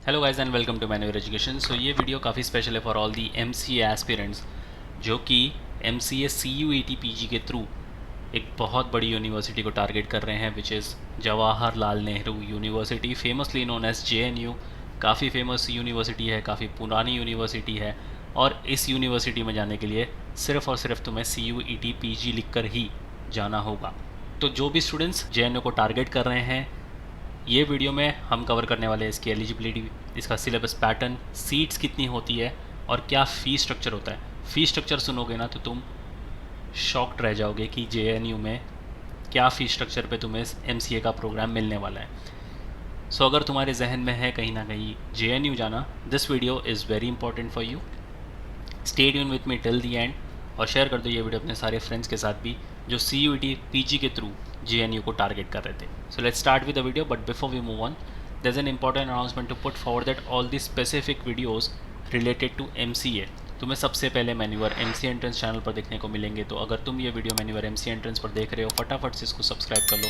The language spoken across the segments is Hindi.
Hello guys and welcome to manure education. So ये वीडियो काफ़ी स्पेशल है for all the MCA aspirants जो कि एमसीए सीयूईटी पीजी के थ्रू एक बहुत बड़ी यूनिवर्सिटी को टारगेट कर रहे हैं, which is Jawaharlal Nehru university, famously known as JNU. काफ़ी फेमस यूनिवर्सिटी है, काफ़ी पुरानी यूनिवर्सिटी है और इस यूनिवर्सिटी में जाने के लिए सिर्फ़ और सिर्फ तुम्हें सीयूईटी पीजी लिखकर ही जाना होगा। तो जो भी स्टूडेंट्स जेएनयू को टारगेट कर रहे हैं, ये वीडियो में हम कवर करने वाले हैं इसकी एलिजिबिलिटी, इसका सिलेबस पैटर्न, सीट्स कितनी होती है और क्या फ़ी स्ट्रक्चर होता है। फ़ी स्ट्रक्चर सुनोगे ना तो तुम शॉक्ड रह जाओगे कि जेएनयू में क्या फ़ी स्ट्रक्चर पे तुम्हें एमसीए का प्रोग्राम मिलने वाला है। सो अगर तुम्हारे जहन में है कहीं ना कहीं जेएनयू जाना, this video is very important for you. Stay tune with me till the and और शेयर कर दो ये वीडियो अपने सारे फ्रेंड्स के साथ भी जो सीयूईटी पीजी के थ्रू जेएनयू को टारगेट कर रहे थे। So let's start with the video, but before we move on there's an important announcement to put forward that all the specific videos related to MCA तुम्हें सबसे पहले मैन्यूअर एमसीए एंट्रेंस चैनल पर देखने को मिलेंगे। तो अगर तुम ये वीडियो मैन्यूअर एमसीए एंट्रेंस पर देख रहे हो, फटाफट से इसको सब्सक्राइब कर लो।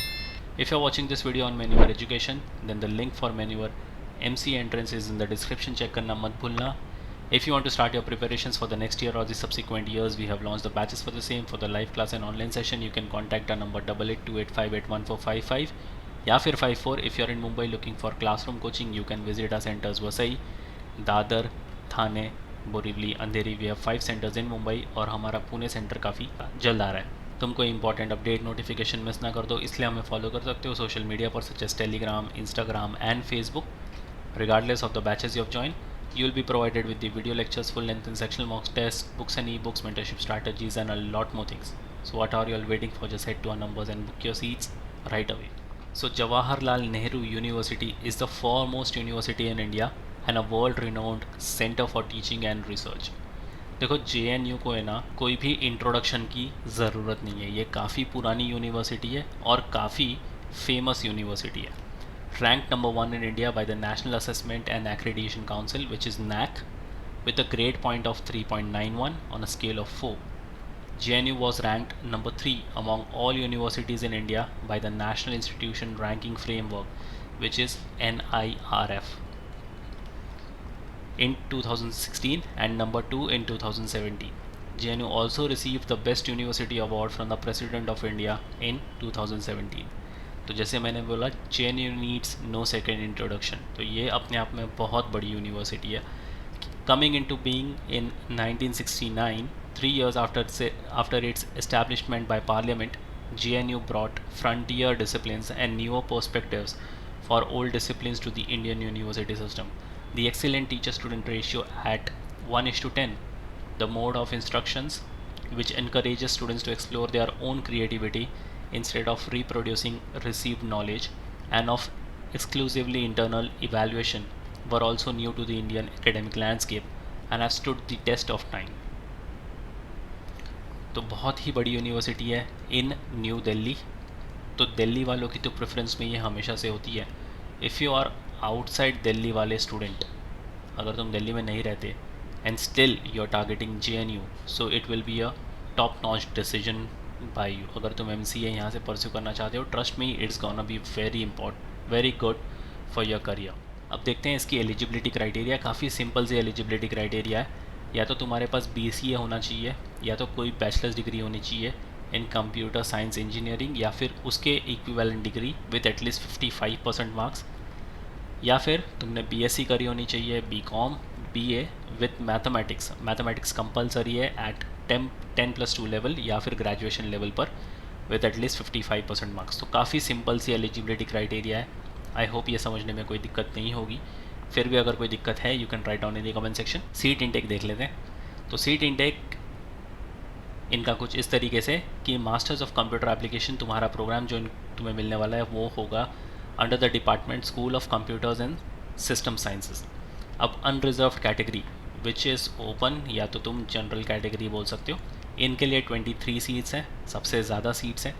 If you are watching this video on manure education then the link for manure MCA entrance is in the description, check करना मत भूलना। If you want to start your preparations for the next year or the subsequent years, we have launched the batches for the same. For the live class and online session, you can contact our number 8828581455 या फिर 54. If you are in Mumbai looking for classroom coaching, you can visit our centers Vasai, Dadar, Thane, Borivali, Andheri. We have 5 centres in Mumbai और हमारा पुणे सेंटर काफ़ी जल्द आ रहा है। तुम कोई इंपॉर्टेंट अपडेट नोटिफिकेशन मिस ना कर दो, इसलिए हमें फॉलो कर सकते हो सोशल मीडिया पर such as Telegram, Instagram and Facebook. Regardless of the batches you have joined, you will be provided with the video lectures, full length and sectional mock tests, books and e-books, mentorship strategies and a lot more things. So what are you all waiting for? Just head to our numbers and book your seats right away. So Jawaharlal Nehru University is the foremost university in India and a world renowned center for teaching and research. देखो JNU को है ना कोई भी इंट्रोडक्शन की ज़रूरत नहीं है, ये काफ़ी पुरानी यूनिवर्सिटी है और काफ़ी फेमस यूनिवर्सिटी है। Ranked number 1 in India by the National Assessment and Accreditation Council, which is NAC, with a grade point of 3.91 on a scale of 4. JNU was ranked number 3 among all universities in India by the National Institution Ranking Framework, which is NIRF, in 2016 and number 2 in 2017. JNU also received the Best University Award from the President of India in 2017. तो जैसे मैंने बोला, JNU needs no second introduction, तो ये अपने आप में बहुत बड़ी यूनिवर्सिटी है। Coming into being in 1969, 3 years after its establishment by Parliament, JNU brought frontier disciplines and newer perspectives for old disciplines to the Indian university system. The excellent teacher-student ratio at 1:10, the mode of instructions which encourages students to explore their own creativity instead of reproducing received knowledge, and of exclusively internal evaluation were also new to the Indian academic landscape and have stood the test of time. तो बहुत ही बड़ी यूनिवर्सिटी है इन न्यू दिल्ली। तो दिल्ली वालों की तो प्रेफरेंस में ये हमेशा से होती है। If you are outside Delhi वाले स्टूडेंट, अगर तुम दिल्ली में नहीं रहते and still you are targeting JNU, so it will be a top notch decision by you. अगर तुम MCA यहाँ से परस्यू करना चाहते हो, trust me, it's gonna be very good for your career. अब देखते हैं इसकी एलिजिबिलिटी क्राइटेरिया। काफ़ी सिंपल सी एलिजिबिलिटी क्राइटेरिया है। या तो तुम्हारे पास BCA होना चाहिए, या तो कोई बैचलर्स डिग्री होनी चाहिए इन कंप्यूटर साइंस इंजीनियरिंग, या फिर उसके equivalent degree with at least 55% marks, या फिर तुमने BSc करी होनी चाहिए, BCom, BA with mathematics compulsory है एट 10+2 लेवल या फिर ग्रेजुएशन लेवल पर विद एटलीस्ट 55% मार्क्स। तो काफ़ी सिंपल सी एलिजिबिलिटी क्राइटेरिया है। आई होप ये समझने में कोई दिक्कत नहीं होगी। फिर भी अगर कोई दिक्कत है, you can write down in the comment section. Seat intake देख लेते हैं। तो सीट इनटेक इनका कुछ इस तरीके से कि मास्टर्स ऑफ कंप्यूटर एप्लीकेशन तुम्हारा प्रोग्राम जो तुम्हें मिलने वाला है वो होगा under the department school of computers and system sciences. अब unreserved category which is open, या तो तुम जनरल कैटेगरी बोल सकते हो, इनके लिए 23 सीट्स हैं, सबसे ज़्यादा सीट्स हैं।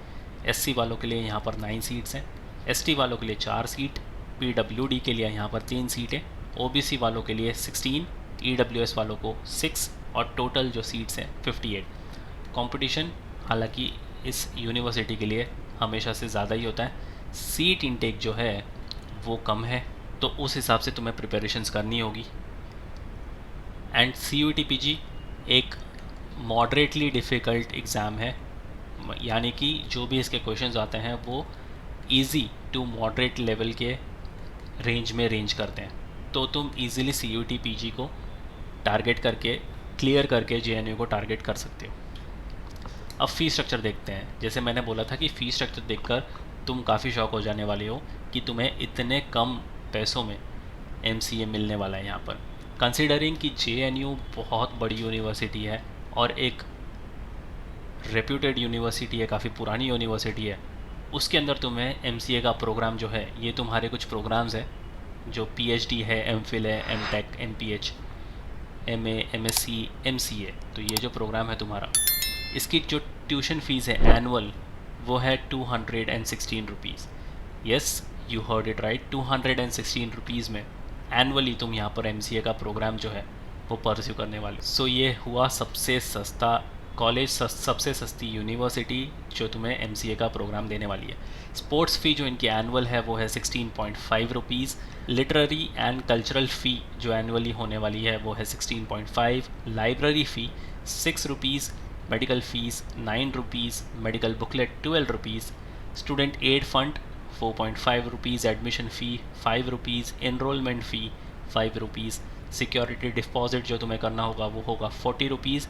SC वालों के लिए यहाँ पर 9 सीट्स हैं, ST वालों के लिए 4 सीट, PWD के लिए यहाँ पर 3 सीटें, OBC वालों के लिए 16, EWS वालों को 6 और टोटल जो सीट्स हैं 58। कंपटीशन हालांकि इस यूनिवर्सिटी के लिए हमेशा से ज़्यादा ही होता है। सीट इनटेक जो है वो कम है, तो उस हिसाब से तुम्हें प्रिपरेशंस करनी होगी। एंड CUET-PG एक मॉडरेटली डिफ़िकल्ट एग्ज़ाम है, यानी कि जो भी इसके क्वेश्चंस आते हैं वो इजी टू मॉडरेट लेवल के रेंज में रेंज करते हैं। तो तुम इजीली CUET-PG को टारगेट करके, क्लियर करके JNU को टारगेट कर सकते हो। अब फ़ीस स्ट्रक्चर देखते हैं। जैसे मैंने बोला था कि फ़ीस स्ट्रक्चर देखकर तुम काफ़ी शॉक हो जाने वाले हो कि तुम्हें इतने कम पैसों में MCA मिलने वाला है यहाँ पर। कंसिडरिंग कि JNU बहुत बड़ी यूनिवर्सिटी है और एक रेप्यूटेड यूनिवर्सिटी है, काफ़ी पुरानी यूनिवर्सिटी है, उसके अंदर तुम्हें MCA का प्रोग्राम जो है, ये तुम्हारे कुछ प्रोग्राम्स हैं जो PhD है, MPhil है, MTech, MPH, MA, MSc, MCA, तो ये जो प्रोग्राम है तुम्हारा, इसकी जो ट्यूशन फ़ीस है एनुअल, वो है 216 rupees. Yes, you heard it right, 216 rupees में एनुअली तुम यहाँ पर MCA का प्रोग्राम जो है वो परस्यू करने वाले। सो ये हुआ सबसे सस्ता कॉलेज, सबसे सस्ती यूनिवर्सिटी जो तुम्हें MCA का प्रोग्राम देने वाली है। स्पोर्ट्स फ़ी जो इनकी एनुअल है वो है 16.5 rupees. Literary and cultural fee जो एनुअली होने वाली है वो है 16.5। Library fee 6 rupees, medical fees 9 rupees, medical booklet 12 rupees, student aid fund 4.5 rupees, admission fee 5 rupees, enrolment fee 5 rupees, security deposit जो तुम्हें करना होगा वो होगा 40 रुपीज़,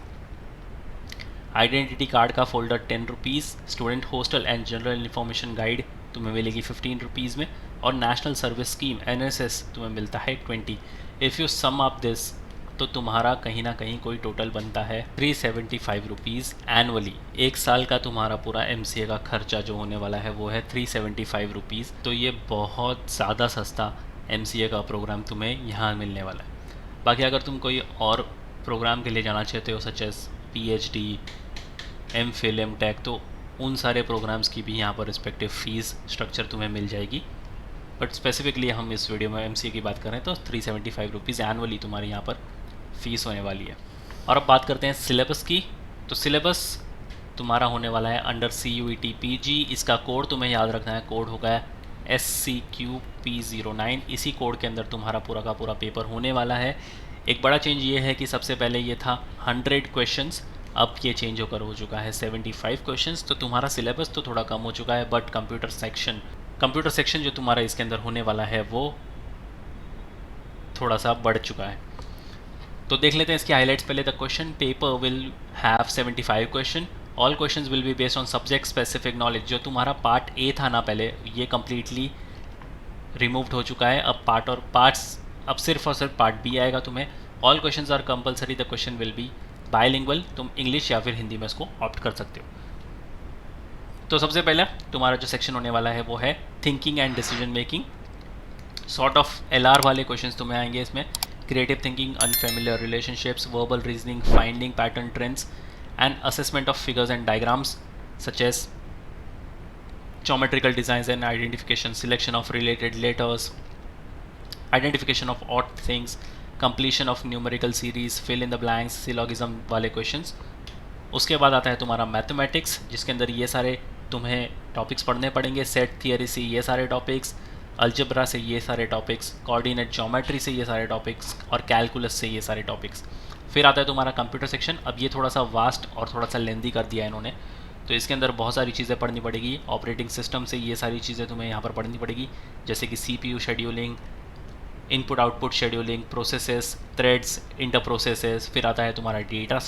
आइडेंटिटी कार्ड का folder 10 rupees, student hostel and general information guide तुम्हें मिलेगी 15 रुपीज़ में, और नेशनल सर्विस स्कीम NSS तुम्हें मिलता है 20। If you sum up this तो तुम्हारा कहीं ना कहीं कोई टोटल बनता है 375 रुपीज़ एनुअली। एक साल का तुम्हारा पूरा MCA का खर्चा जो होने वाला है वो है 375 रुपीज़। तो ये बहुत ज़्यादा सस्ता MCA का प्रोग्राम तुम्हें यहाँ मिलने वाला है। बाकी अगर तुम कोई और प्रोग्राम के लिए जाना चाहते हो such as PhD, MPhil, MTech, तो उन सारे प्रोग्राम्स की भी यहाँ पर रिस्पेक्टिव फ़ीस स्ट्रक्चर तुम्हें मिल जाएगी। बट स्पेसिफिकली हम इस वीडियो में MCA की बात कर रहे हैं तो 375 रुपीज़ एनुअली तुम्हारी यहाँ पर फ़ीस होने वाली है। और अब बात करते हैं सिलेबस की। तो सिलेबस तुम्हारा होने वाला है अंडर CUET-PG। इसका कोड तुम्हें याद रखना है, कोड होगा SCQP09। इसी कोड के अंदर तुम्हारा पूरा का पूरा पेपर होने वाला है। एक बड़ा चेंज ये है कि सबसे पहले ये था 100 क्वेश्चंस, अब ये चेंज होकर हो चुका है 75 क्वेश्चंस। तो तुम्हारा सिलेबस तो थोड़ा कम हो चुका है, बट कंप्यूटर सेक्शन जो तुम्हारा इसके अंदर होने वाला है वो थोड़ा सा बढ़ चुका है। तो देख लेते हैं इसके हाइलाइट्स पहले। The question paper will have 75 question. All questions will be based on subject specific knowledge. जो तुम्हारा पार्ट A था ना पहले, ये कम्प्लीटली रिमूव्ड हो चुका है। अब अब सिर्फ और सिर्फ पार्ट B आएगा तुम्हें। All questions are compulsory. The question will be bilingual. तुम इंग्लिश या फिर हिंदी में इसको ऑप्ट कर सकते हो। तो सबसे पहला तुम्हारा जो सेक्शन होने वाला है वो है thinking and decision making. Sort of LR वाले क्वेश्चंस तुम्हें आएंगे इसमें। Creative thinking, unfamiliar relationships, verbal reasoning, finding pattern trends and assessment of figures and diagrams such as geometrical designs and identification, selection of related letters, identification of odd things, completion of numerical series, fill in the blanks, syllogism वाले questions। उसके बाद आता है तुम्हारा मैथमेटिक्स, जिसके अंदर ये सारे तुम्हें टॉपिक्स पढ़ने पड़ेंगे। सेट थियरी से ये सारे टॉपिक्स, अलजेब्रा से ये सारे टॉपिक्स, कोऑर्डिनेट ज्योमेट्री से ये सारे टॉपिक्स और कैलकुलस से ये सारे टॉपिक्स। फिर आता है तुम्हारा कंप्यूटर सेक्शन। अब ये थोड़ा सा वास्ट और थोड़ा सा लेंदी कर दिया है इन्होंने, तो इसके अंदर बहुत सारी चीज़ें पढ़नी पड़ेगी। ऑपरेटिंग सिस्टम से ये सारी चीज़ें तुम्हें यहाँ पर पढ़नी पड़ेगी, जैसे कि CPU scheduling, input output scheduling, processes, threads, inter processes. फिर आता है तुम्हारा डेटा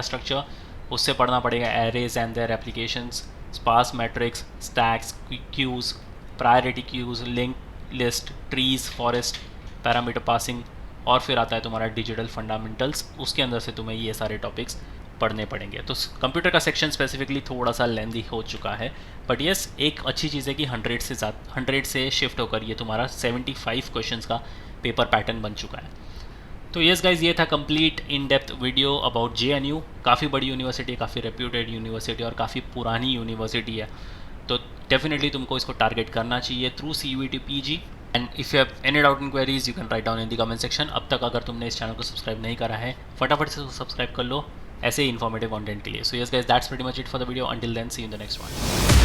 स्ट्रक्चर, उससे पढ़ना पड़ेगा arrays and their applications, sparse matrix, stacks, queues, priority queues, link list, trees, forest, parameter passing. और फिर आता है तुम्हारा डिजिटल फंडामेंटल्स, उसके अंदर से तुम्हें ये सारे टॉपिक्स पढ़ने पड़ेंगे। तो कंप्यूटर का सेक्शन स्पेसिफिकली थोड़ा सा लेंदी हो चुका है, बट यस एक अच्छी चीज़ है कि 100 से शिफ्ट होकर ये तुम्हारा 75 क्वेश्चंस का पेपर पैटर्न बन चुका है। तो यस गाइज, ये था complete in depth video about JNU। काफ़ी बड़ी यूनिवर्सिटी है, काफ़ी रेप्यूटेड यूनिवर्सिटी और काफ़ी पुरानी यूनिवर्सिटी है, तो डेफिनेटली तुमको इसको टारगेट करना चाहिए through CUET-PG। And if you have any doubt in queries you can write down in the comment section. अब तक अगर तुमने इस चैनल को सब्सक्राइब नहीं करा है, फटाफट से सब्सक्राइब कर लो ऐसे ही इन्फॉर्मेटिव कंटेंट के लिए। So yes guys, that's pretty much it for the video. Until then, see you in the next one.